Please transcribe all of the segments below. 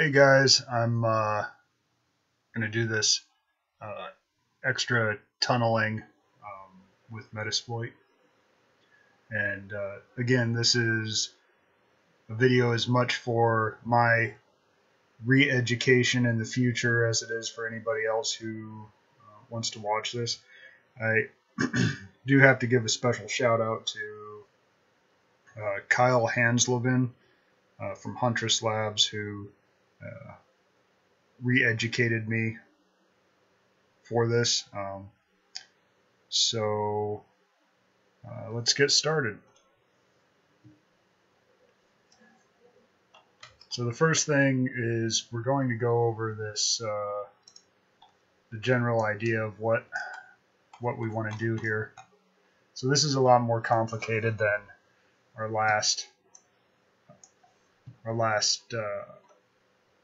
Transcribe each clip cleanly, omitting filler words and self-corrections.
Hey guys, I'm going to do this extra tunneling with metasploit. And again, this is a video as much for my re-education in the future as it is for anybody else who wants to watch this. I do have to give a special shout out to Kyle Hanslevin from Huntress Labs, who re-educated me for this. So let's get started. So the first thing is we're going to go over this, the general idea of what we want to do here. So this is a lot more complicated than our last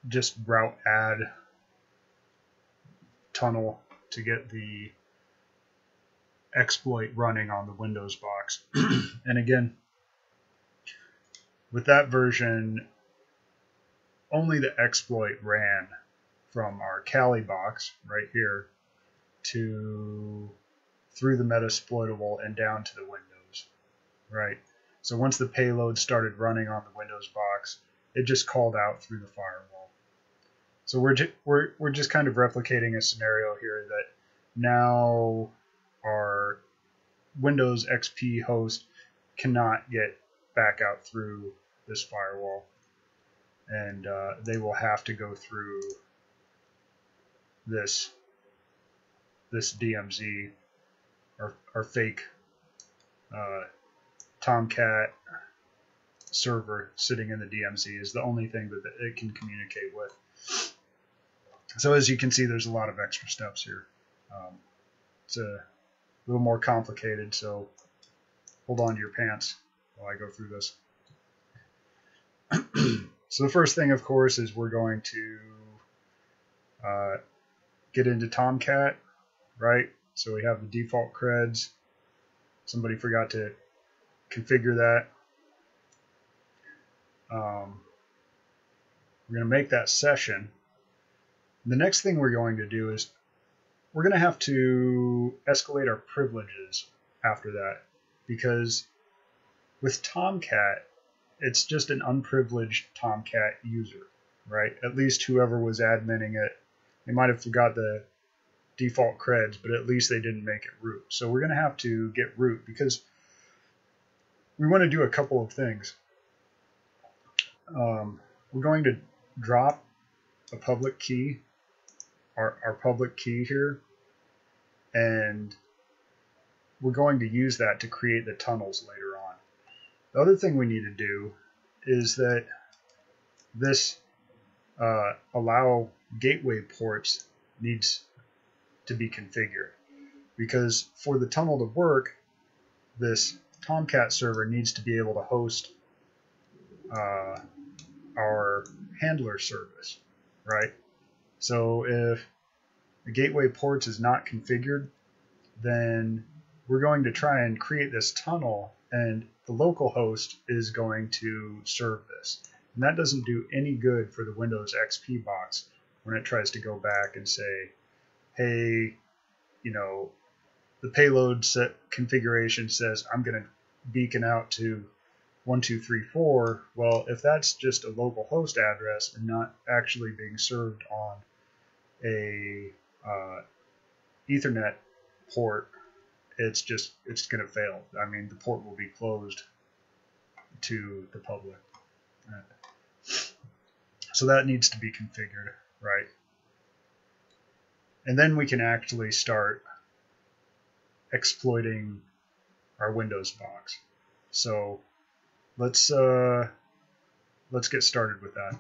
just route add tunnel to get the exploit running on the Windows box. And again, with that version, only the exploit ran from our Kali box right here through the metasploitable and down to the Windows, right? So once the payload started running on the Windows box, it just called out through the firewall. So we're just kind of replicating a scenario here that now our Windows XP host cannot get back out through this firewall, and they will have to go through this DMZ or fake tomcat server sitting in the DMZ is the only thing that it can communicate with. So as you can see, there's a lot of extra steps here. It's a little more complicated, so hold on to your pants while I go through this. So the first thing, of course, is we're going to get into Tomcat, right? So we have the default creds. Somebody forgot to configure that. We're going to make that session. The next thing we're going to do is we're going to have to escalate our privileges after that, because with Tomcat, it's just an unprivileged Tomcat user, right? At least whoever was adminning it, they might have forgot the default creds, but at least they didn't make it root. So we're going to have to get root, because we want to do a couple of things. We're going to drop a public key, our public key here, and we're going to use that to create the tunnels later on. The other thing we need to do is that this allow gateway ports needs to be configured, because for the tunnel to work, this Tomcat server needs to be able to host our handler service, right? So if the gateway ports is not configured, then we're going to try and create this tunnel, and the local host is going to serve this. And that doesn't do any good for the Windows XP box when it tries to go back and say, hey, you know, the payload set configuration says I'm going to beacon out to 1234. Well, if that's just a local host address and not actually being served on a Ethernet port, it's going to fail. I mean, the port will be closed to the public. So that needs to be configured, right? And then we can actually start exploiting our Windows box. So let's get started with that.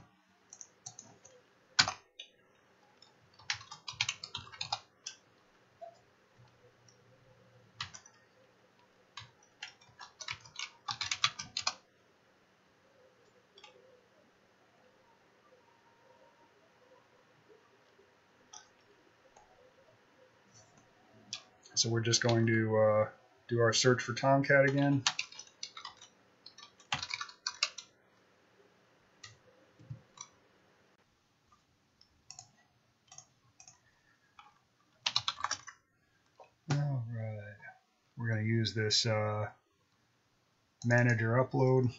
So we're just going to do our search for Tomcat again. use this manager upload,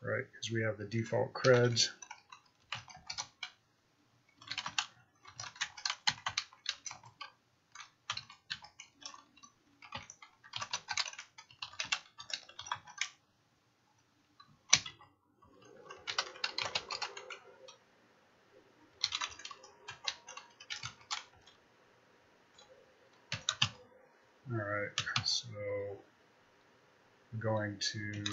right? Because we have the default creds. All right, so I'm going to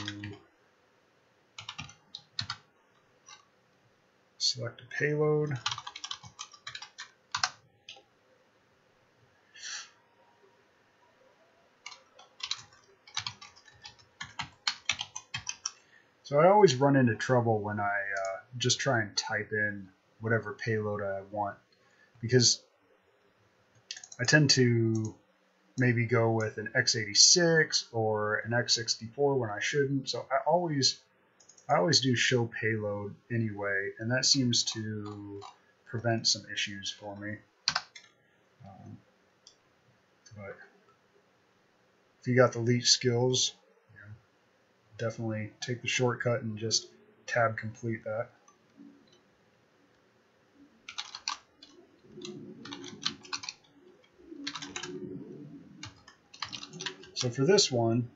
select a payload. So I always run into trouble when I just try and type in whatever payload I want, because I tend to maybe go with an x86 or an x64 when I shouldn't. So I always do show payload anyway, and that seems to prevent some issues for me. But if you got the leech skills, definitely take the shortcut and just tab complete that. So for this one,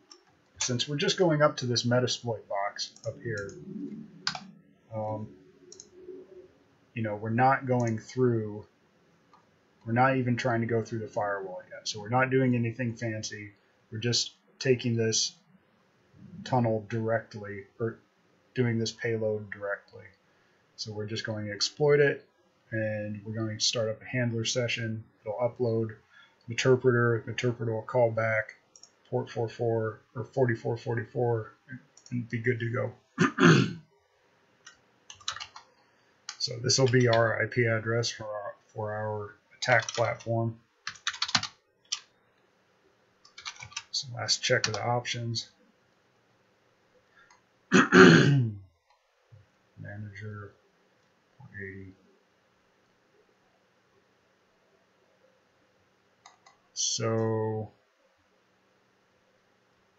since we're just going up to this metasploit box up here, we're not going through, we're not even trying to go through the firewall yet. So we're not doing anything fancy. We're just taking this tunnel directly, or doing this payload directly. So we're just going to exploit it, and we're going to start up a handler session. It'll upload the interpreter. The interpreter will call back port 44 or 4444 and be good to go. So this will be our IP address for our attack platform. So last check of the options. Manager 480. So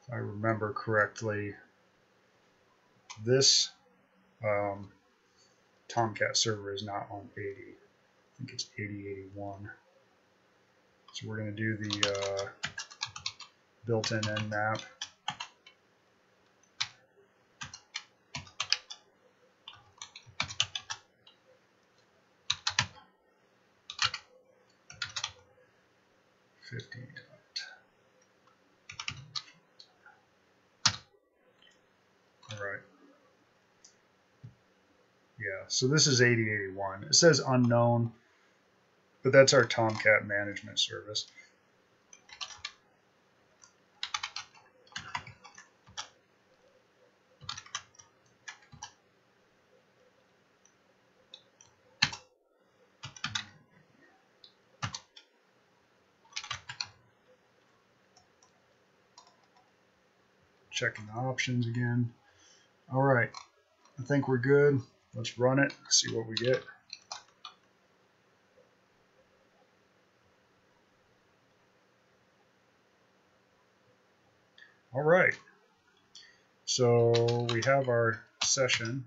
if I remember correctly, this Tomcat server is not on 80. I think it's 8081. So we're going to do the built-in nmap. All right. Yeah, so this is 8081. It says unknown, but that's our Tomcat management service. Checking the options again. All right, I think we're good. Let's run it, see what we get. All right, so we have our session.